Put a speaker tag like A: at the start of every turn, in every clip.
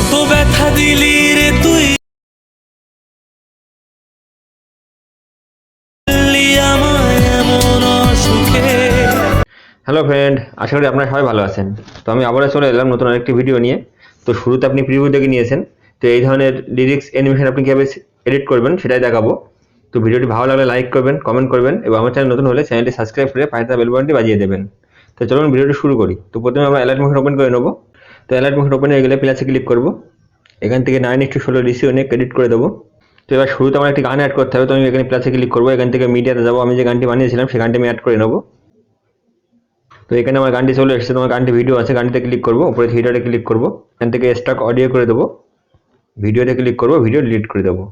A: কত ব্যথা দিলি রে তুই আমায় এমন অসুখে।
B: হ্যালো ফ্রেন্ড, আশা করি আপনারা সবাই ভালো আছেন। তো আমি আবারও চলে এলাম নতুন আরেকটি ভিডিও নিয়ে। তো শুরুতে আপনি প্রিভিউ দেখে নিয়েছেন, তো এই ধরনের লিরিক্স অ্যানিমেশন আপনি কীভাবে এডিট করবেন সেটাই দেখাবো। তো ভিডিওটি ভালো লাগলে লাইক করবেন, কমেন্ট করবেন এবং আমার চ্যানেল নতুন হলে চ্যানেলটি সাবস্ক্রাইব করে পাশে থাকা বেল বাটনটি বাজিয়ে দেবেন। তো চলুন ভিডিওটি শুরু করি। তো প্রথমে আমরা অ্যালার্ট মোশন ওপেন করে নেব। তো অ্যালার্ট মোশন ওপেন হয়ে গেলে প্লাসে ক্লিক করব। এখান থেকে 9:16 রেশিও নিয়ে এডিট করে দেবো। তো এবার শুরুতে আমার একটি গান অ্যাড করতে হবে, তো আমি এখানে প্লাসে ক্লিক করবো। এখান থেকে মিডিয়াতে যাবো, আমি যে গানটি বানিয়েছিলাম সেই গানটি আমি অ্যাড করে নেবো। তো এখানে আমার গানটি চলে এসেছে, তোমার গানটি ভিডিও আছে, গানটিতে ক্লিক করবো, উপরে থিয়েটারে ক্লিক করবো, এখান থেকে স্টক অডিও করে দেবো, ভিডিওতে ক্লিক করবো, ভিডিও ডিলিট করে দেবো।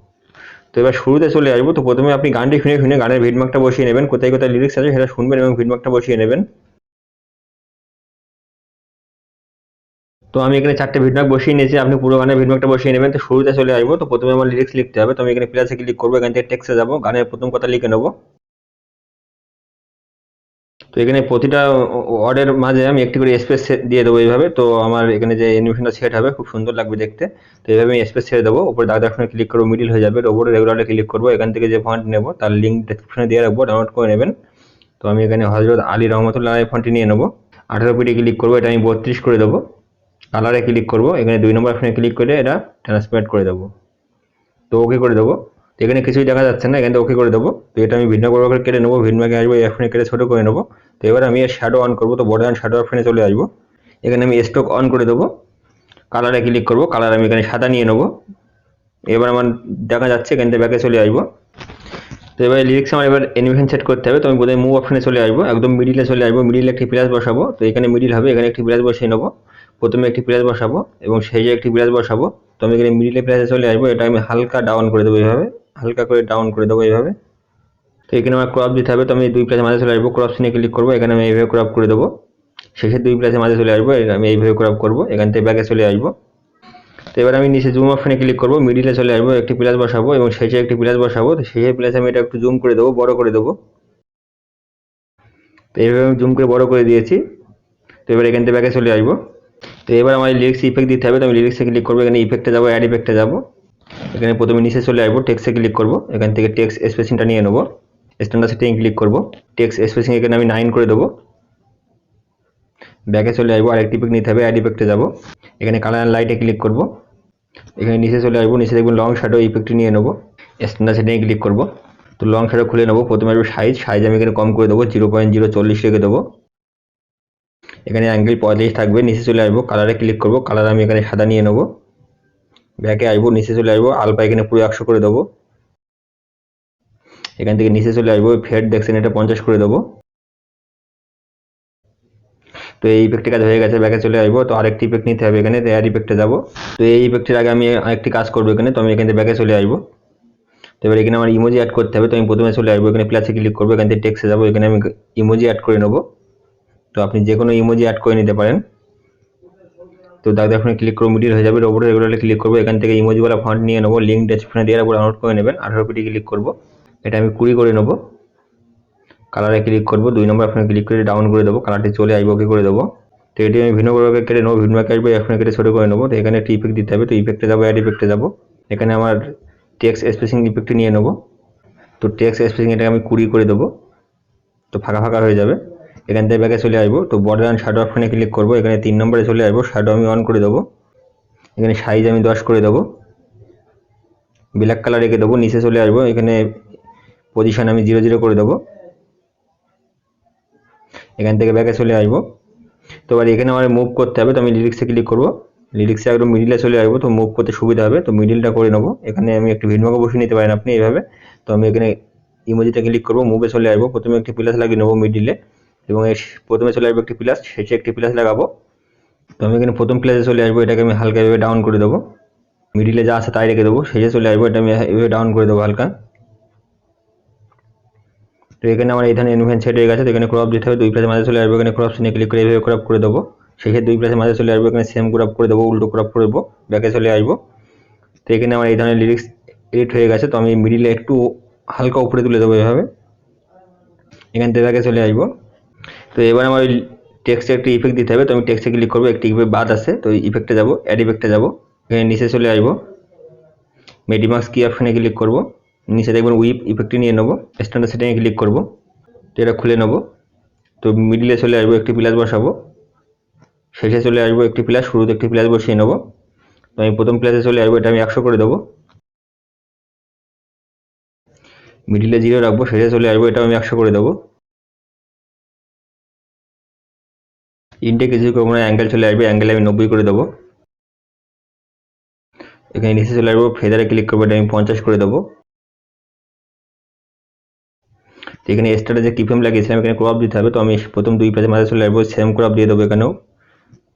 B: তো এবার শুরুতে চলে আসবো। তো প্রথমে আপনি গানটি শুনে শুনে গানের ভিডমার্কটা বসিয়ে নেবেন, কোথায় কোথায় লিরিক্স আছে সেটা শুনবেন এবং ভিডমার্কটা বসিয়ে নেবেন। তো আমি এখানে 4টে ভিডমার্ক বসিয়ে নিয়েছি, আপনি পুরো গানের ভিডমার্কটা বসিয়ে নেবেন। তো শুরুতে চলে আসবো। তো প্রথমে আমার লিরিক্স লিখতে হবে, তো আমি এখানে প্লাসে ক্লিক করবো, এখান থেকে টেক্সটে যাবো, গানের প্রথম কথা লিখে নেবো। তো এখানে প্রতিটা ওয়ার্ডের মাঝে আমি একটি করে স্পেস দিয়ে দেবো এইভাবে। তো আমার এখানে যে অ্যানিমেশনটা সেট হবে, খুব সুন্দর লাগবে দেখতে। তো এইভাবে আমি স্পেস ছেড়ে দেবো, উপরে দাগ দেখানো ক্লিক করবো, মিডিল হয়ে যাবে, ওপরে রেগুলারে ক্লিক করবো, এখান থেকে যে ফন্ট নেবো তার লিঙ্ক ডেসক্রিপশনে দিয়ে রাখবো, ডাউনলোড করে নেবেন। তো আমি এখানে হযরত আলী রহমতুল্লাহ ফন্টটি নিয়ে নেবো, 18 পিটি ক্লিক করবো, এটা আমি 32 করে দেবো। কালারে ক্লিক করবো, এখানে 2 নম্বর অপশনে ক্লিক করে এটা ট্রান্সপারেন্ট করে দেবো। তো ওকে করে দেবো। তো এখানে কিছুই দেখা যাচ্ছে না, এখানে ওকে করে দেবো। তো এটা আমি ভিন্ন করে কেটে নেবো, ভিন্নকে আসবো, এই অপশনে কেটে ছোটো করে নেবো। তো এবার আমি এর শ্যাডো অন করবো, তো বর্ডার অ্যান্ড শ্যাডো অপশনে চলে আসবো, এখানে আমি স্ট্রোক অন করে দেবো, কালারে ক্লিক করবো, কালার আমি এখানে সাদা নিয়ে নেবো। এবার আমার দেখা যাচ্ছে, এখান থেকে ব্যাকে চলে আসবো। তো এবার লিরিক্স আমার এবার অ্যানিমেশন সেট করতে হবে, তো আমি বোধহয় মুভ অপশনে চলে আসবো, একদম মিডিলে চলে আসবো, মিডিলে একটি প্লাস বসাবো। তো এখানে মিডিল হবে, এখানে একটি প্লাস বসিয়ে নেবো, প্রথমে একটি প্লাস বসাবো এবং সেই যে একটি প্লাস বসাবো। তো আমি এখানে মিডিলে প্লাসে চলে আসবো, এটা আমি হালকা ডাউন করে দেবো এইভাবে, হালকা করে ডাউন করে দেবো এইভাবে। তো এখানে আমার ক্রপ দিতে হবে, তো আমি 2 প্লাসের মাঝে চলে আসবো, ক্রপ সিনে ক্লিক করবো, এখানে আমি এইভাবে ক্রপ করে দেবো। শেষে 2 প্লাসের মাঝে চলে আসবো, আমি এইভাবে ক্রপ করবো, এখান থেকে ব্যাকে চলে আসবো। তো এবার আমি নিচে জুম অপশনে ক্লিক করবো, মিডিলে চলে আসবো, একটি প্লাস বসাবো এবং শেষে একটি প্লাস বসাবো। তো শেষে প্লাসে আমি এটা একটু জুম করে দেবো, বড় করে দেবো। তো এইভাবে আমি জুম করে বড় করে দিয়েছি। তো এবার এখান থেকে ব্যাকে চলে আসবো। তো এবার আমার লিরিক্স ইফেক্ট দিতে হবে, তো আমি লিরিক্সে ক্লিক করবো, এখানে ইফেক্টে যাবো, অ্যাড ইফেক্টে যাবো, এখানে প্রথমে নিচে চলে আসবো, টেক্সটে ক্লিক করবো, এখান থেকে টেক্সট স্পেসিংটা নিয়ে নেবো, স্ট্যান্ডার্ড সেটিং ক্লিক করবো, টেক্সট স্পেসিং এখানে আমি 9 করে দেবো। ব্যাকে চলে আসবো, আরেকটি ইফেক্ট নিতে হবে, অ্যাড ইফেক্টে যাবো, এখানে কালার অ্যান্ড লাইটে ক্লিক করবো, এখানে নিচে চলে আসবো, নিচে দেখবো লং শ্যাডো ইফেক্টটি নিয়ে নেবো, স্ট্যান্ডার্ড সেটিংয়ে ক্লিক করবো। তো লং শ্যাডো খুলে নেবো, প্রথমে আসবো সাইজ আমি এখানে কম করে দেবো, 0.040 রেখে দেবো, এখানে অ্যাঙ্গেল 45 থাকবে। নিচে চলে আসবো, কালারে ক্লিক করবো, কালার আমি এখানে সাদা নিয়ে নেবো, ব্যাকে আসবো, নিচে চলে আসবো, আলপা এখানে পুরো 100 করে দেবো, এখান থেকে নিচে চলে আসবো, ফেড দেখছেন এটা 50 করে দেবো। তো এই ইফেক্টটি কাজ হয়ে গেছে, ব্যাকে চলে আসবো। তো আরেকটি ইফেক্ট নিতে হবে, এখানে এয়ার ইফেক্টে যাবো। তো এই ইফেক্টের আগে আমি আরেকটি কাজ করবো এখানে, তো আমি এখান থেকে ব্যাকে চলে আসবো। তো এবার এখানে আমার ইমোজি অ্যাড করতে হবে, তো আমি প্রথমে চলে আসবো, এখানে প্লাসে ক্লিক করবো, এখান থেকে টেক্সটে যাবো, এখানে আমি ইমোজি অ্যাড করে নেবো। তো আপনি যে কোনো ইমোজি অ্যাড করে নিতে পারেন। তো দাগ দেখানে ক্লিক করবো, মিডিল হয়ে যাবে, ওপরে রেগুলারে ক্লিক করবো, এখান থেকে ইমোজিওয়ালা ফন্ট নিয়ে নেবো, লিঙ্ক ডেসক্রিপশনে দিয়ে রাখবো, ডাউনলোড করে নেবেন। 18 পিটি ক্লিক করবো, এটা আমি 20 করে নেবো, কালারে ক্লিক করবো, 2 নম্বর অপশনে ক্লিক করে ডাউন করে দেবো, কালারটি চলে আসবো, ওকে করে দেবো। তো এটি আমি ভিন্ন করে কেটে নেবো, ভিন্ন আসবো, এখন কেটে ছোটো করে নেবো। তো এখানে একটি ইফেক্ট দিতে হবে, তো ইফেক্টে যাবো, অ্যাড ইফেক্টে যাবো, এখানে আমার টেক্সট স্পেসিং ইফেক্টটি নিয়ে নেবো। তো টেক্সট স্পেসিং এটাকে আমি 20 করে দেবো, তো ফাঁকা ফাঁকা হয়ে যাবে। এখান থেকে ব্যাকে চলে আসবো, তো বর্ডার অ্যান্ড শ্যাডো অপশনে ক্লিক করবো, এখানে 3 নম্বরে চলে আসবো, শ্যাডো আমি অন করে দেবো, এখানে সাইজ আমি 10 করে দেবো, ব্ল্যাক কালার রেখে দেবো। নিচে চলে আসবো, এখানে পজিশন আমি 0 করে দেবো, এখান থেকে ব্যাকে চলে আসবো। তো এবার এখানে আমার মুভ করতে হবে, তো আমি লিরিক্সে ক্লিক করবো, লিরিক্সে একদম মিডিলে চলে আসবো, তো মুভ করতে সুবিধা হবে, তো মিডিলটা করে নেবো। এখানে আমি একটি ভিন্নকে বসিয়ে নিতে পারেন আপনি এইভাবে। তো আমি এখানে ইমোজিতে ক্লিক করবো, মুভে চলে আসবো, প্রথমে একটি প্লাস লাগিয়ে নেবো মিডিলে, এবং প্রথমে চলে আসবো একটি প্লাস, শেষে একটি প্লাস লাগাবো। তো আমি এখানে প্রথম প্লাসে চলে আসবো, এটাকে আমি হালকা এভাবে ডাউন করে দেবো, মিডিলে যা আছে তাই রেখে দেবো, শেষে চলে আসবো, এটা আমি এভাবে ডাউন করে দেবো হালকা। তো এখানে আমার এই ধরনের অ্যানিমেশন সেট হয়ে গেছে। তো এখানে ক্রপ দিতে হবে, 2 প্লাসের মাঝে চলে আসবো, এখানে ক্রপ সিনে ক্লিক করে এভাবে ক্রপ করে দেবো, শেষে 2 প্লাসের মাঝে চলে আসবো, এখানে সেম ক্রপ করে দেবো, উল্টো ক্রপ করে দেবো, ব্যাকে চলে আসবো। তো এখানে আমার এই ধরনের লিরিক্স এডিট হয়ে গেছে। তো আমি মিডিলে একটু হালকা উপরে তুলে দেবো এভাবে, এখান থেকে ব্যাকে চলে আসবো। তো এবার আমার ওই টেক্সটে একটি ইফেক্ট দিতে হবে, তো আমি টেক্সটে ক্লিক করবো, একটি ইফেক্ট বাদ আছে, তো ইফেক্টে যাবো, অ্যাড ইফেক্টে যাবো, এখানে নিচে চলে আসবো, মেডিমাক্স কি অপশানে ক্লিক করব, নিচে দেখবেন উইপ ইফেক্টটি নিয়ে নেবো, স্ট্যান্ডার্ড সেটিংয়ে ক্লিক করব, তো এটা খুলে নেবো। তো মিডিলে চলে আসবো, একটি প্লাস বসাবো, শেষে চলে আসবো একটি প্লাস, শুরুতে একটি প্লাস বসিয়ে নেবো। তো আমি প্রথম প্লাসে চলে আসবো, এটা আমি 100 করে দেবো, মিডিলে 0 রাখবো, শেষে চলে আসবো, এটা আমি 100 করে দেবো। ইনটে কিছু করবো না, অ্যাঙ্গেল চলে আসবে, অ্যাঙ্গেলে আমি 90 করে দেবো। এখানে নিচে চলে আসবো, ফেদারে ক্লিক করবো, এটা আমি 50 করে দেবো। তো এখানে স্টারে যে কিফ্রেম লাগিয়েছিলাম, এখানে ক্রপ দিতে হবে, তো আমি প্রথম 2 পেজের মাঝে চলে আসবো, সেম ক্রপ দিয়ে দেবো এখানেও,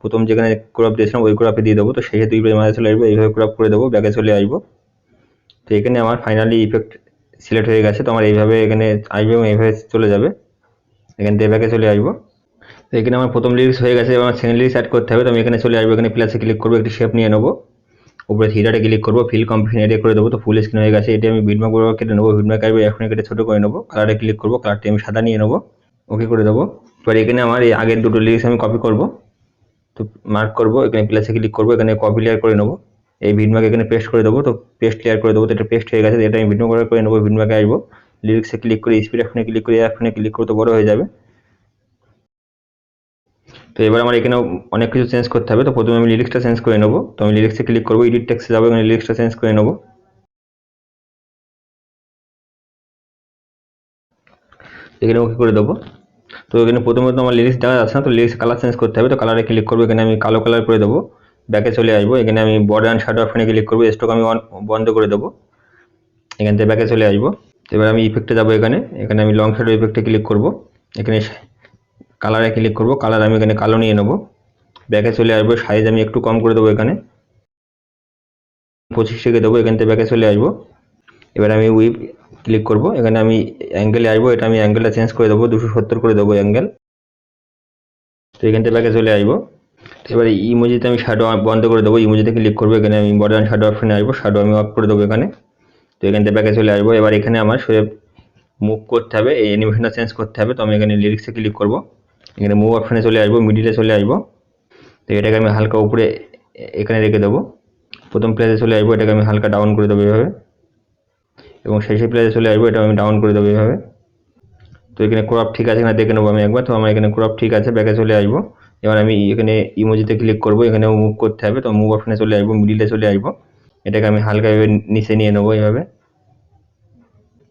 B: প্রথম যেখানে ক্রপ দিয়েছিলাম ওই ক্রপে দিয়ে দেবো। তো সেই 2 পেজের মাঝে চলে আসবো, এইভাবে ক্রপ করে দেবো, ব্যাকে চলে আসবো। তো এখানে আমার ফাইনালি ইফেক্ট সিলেক্ট হয়ে গেছে, তো আমার এইভাবে এখানে আসবে এবং এইভাবে চলে যাবে। এখান থেকে ব্যাকে চলে আসবো। তো এখানে আমার প্রথম লিরিক্স হয়ে গেছে, এবার আমার সেকেন্ড লিরিক্স অ্যাড করতে হবে, তো আমি এখানে চলে আসবো, এখানে প্লাসে ক্লিক করবো, একটি শেপ নিয়ে নেবো, উপরে থিয়েটারে ক্লিক করবো, ফিল কম্পিউটার এরিয়া করে দেবো, তো ফুল স্ক্রিন হয়ে গেছে। এটা আমি বিটমার্ক বরাবর কেটে নেবো, বিটমার্ক আসবে এখন কেটে ছোটো করে নেবো, কালারে ক্লিক করবো, কালারটি আমি সাদা নিয়ে নেবো, ওকে করে দেবো। এবার এখানে আমার এই আগের দুটো লিরিক্স আমি কপি করবো, তো মার্ক করবো, এখানে প্লাসে ক্লিক করবো, এখানে কপি লেয়ার করে নেবো, এই বিটমার্ক এখানে পেস্ট করে দেবো, তো পেস্ট লেয়ার করে দেবো, তো এটা পেস্ট হয়ে গেছে, এটা আমি বিটমার্ক করে নেবো, বিটমার্কে আসবো, লিরিক্সে ক্লিক করে স্পিড অপশনে ক্লিক করে অপশনে ক্লিক করতে বড় হয়ে যাবে। তো এবার আমার এখানেও অনেক কিছু চেঞ্জ করতে হবে, তো প্রথমে আমি লিরিক্সটা চেঞ্জ করে নেবো, তো আমি লিরিক্সে ক্লিক করবো, এডিট টেক্সটে যাবো, এখানে লিরিক্সটা চেঞ্জ করে নেবো, এখানে ওকে করে দেবো। তো এখানে প্রথমত আমার লিরিক্স দেখা যাচ্ছে না, তো লিরিক্স কালার চেঞ্জ করতে হবে, তো কালারে ক্লিক করবো, এখানে আমি কালো কালার করে দেবো, ব্যাকে চলে আসবো, এখানে আমি বর্ডার অ্যান্ড শ্যাডো অপশনে ক্লিক করবো, স্ট্রোক আমি বন্ধ করে দেবো, এখান থেকে ব্যাকে চলে আসবো। এবার আমি ইফেক্টে যাবো, এখানে এখানে আমি লং শ্যাডো ইফেক্টে ক্লিক করবো, এখানে কালারে ক্লিক করবো, কালার আমি এখানে কালো নিয়ে নেবো, ব্যাকে চলে আসবো, সাইজ আমি একটু কম করে দেবো, এখানে 25 রেখে দেবো, এখান থেকে ব্যাকে চলে আসবো। এবার আমি উইপ ক্লিক করবো, এখানে আমি অ্যাঙ্গেলে আসবো, এটা আমি অ্যাঙ্গেলটা চেঞ্জ করে দেবো, 270 করে দেবো অ্যাঙ্গেল, তো এখান থেকে ব্যাকে চলে আসবো। এবারে ইমোজিতে আমি শ্যাডো বন্ধ করে দেবো, ইমোজিতে ক্লিক করবো, এখানে আমি বর্ডার অ্যান্ড শ্যাডো অপশনে আসবো, শ্যাডো আমি অফ করে দেবো এখানে, তো এখান থেকে ব্যাকে চলে আসবো। এবার এখানে আমার সোয়েব মুভ করতে হবে, এই অ্যানিমেশনটা চেঞ্জ করতে হবে, তো আমি এখানে লিরিক্সে ক্লিক করবো, এখানে মুভ অপশনে চলে আসবো, মিডিলে চলে আসবো, তো এটাকে আমি হালকা উপরে এখানে রেখে দেবো, প্রথম প্লেসে চলে আসবো, এটাকে আমি হালকা ডাউন করে দেবো এভাবে, এবং শেষে প্লেসে চলে আসবো, এটা আমি ডাউন করে দেবো এভাবে। তো এখানে ক্রপ ঠিক আছে কিনা দেখে নেবো আমি একবার, তো আমার এখানে ক্রপ ঠিক আছে, ব্যাকে চলে আসবো। এবার আমি এখানে ইমোজিতে ক্লিক করবো, এখানেও মুভ করতে হবে, তো মুভ অপশনে চলে আসবো, মিডিলে চলে আসবো, এটাকে আমি হালকা এভাবে নিচে নিয়ে নেবো এভাবে,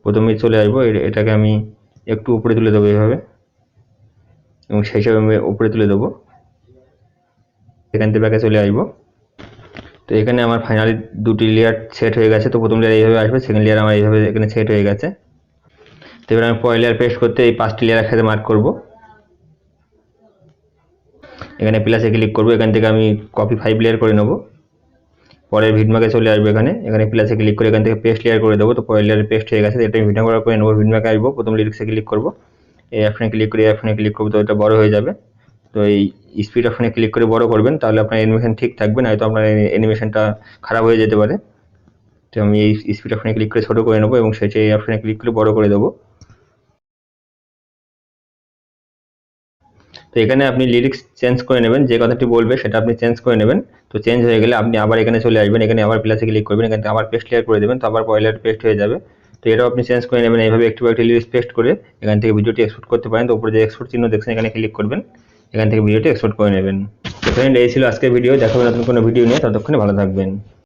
B: প্রথমে চলে আসবো, এটাকে আমি একটু উপরে তুলে দেবো এভাবে, এবং শেষে আমি উপরে তুলে দেবো, এখান থেকে ব্যাকে চলে আসবো। তো এখানে আমার ফাইনালি দুটি লেয়ার সেট হয়ে গেছে, তো প্রথম লেয়ার এইভাবে আসবে, সেকেন্ড লেয়ার আমার এইভাবে এখানে সেট হয়ে গেছে। তো এবার আমি পরের লেয়ার পেস্ট করতে এই 5টি লেয়ার একসাথে মার্ক করবো, এখানে প্লাসে ক্লিক করবো, এখান থেকে আমি কপি 5 লেয়ার করে নেবো, পরের ভিডমার্কে চলে আসবো, এখানে এখানে প্লাসে ক্লিক করে এখান থেকে পেস্ট লেয়ার করে দেবো, তো পরের লেয়ার পেস্ট হয়ে গেছে, এটা আমি ভিডমার্ক করে নেবো, ভিডমার্কে আসবো, প্রথম লিরিক্সে ক্লিক করবো, এই অপশনে ক্লিক করে এই অপশনে ক্লিক করবো, তো এটা বড় হয়ে যাবে। তো এই স্পিড অপশনে ক্লিক করে বড় করবেন, তাহলে আপনার অ্যানিমেশন ঠিক থাকবে, নয়তো আপনার অ্যানিমেশনটা খারাপ হয়ে যেতে পারে। তো আমি এই স্পিড অপশনে ক্লিক করে ছোটো করে নেবো, এবং শেষে এই অপশনে ক্লিক করে বড় করে দেবো। তো এখানে আপনি লিরিক্স চেঞ্জ করে নেবেন, যে কথাটি বলবে সেটা আপনি চেঞ্জ করে নেবেন। তো চেঞ্জ হয়ে গেলে আপনি আবার এখানে চলে আসবেন, এখানে আবার প্লাসে ক্লিক করবেন, এখানে আবার পেস্ট লেয়ার করে দেবেন, তো আবার পয়লার পেস্ট হয়ে যাবে। তো এটাও আপনি চেঞ্জ করে নেবেন, এইভাবে একটু লিরিক্স পেস্ট করে এখান থেকে ভিডিওটি এক্সপোর্ট করতে পারেন। তো উপরে যে এক্সপোর্ট চিহ্ন দেখছেন, এখানে ক্লিক করবেন, এখান থেকে ভিডিওটি এক্সপোর্ট করে নেবেন। তো ফ্রেন্ড, এই ছিল আজকের ভিডিও, দেখাবেন নতুন কোনো ভিডিও নিয়ে, ততক্ষণে ভালো থাকবেন।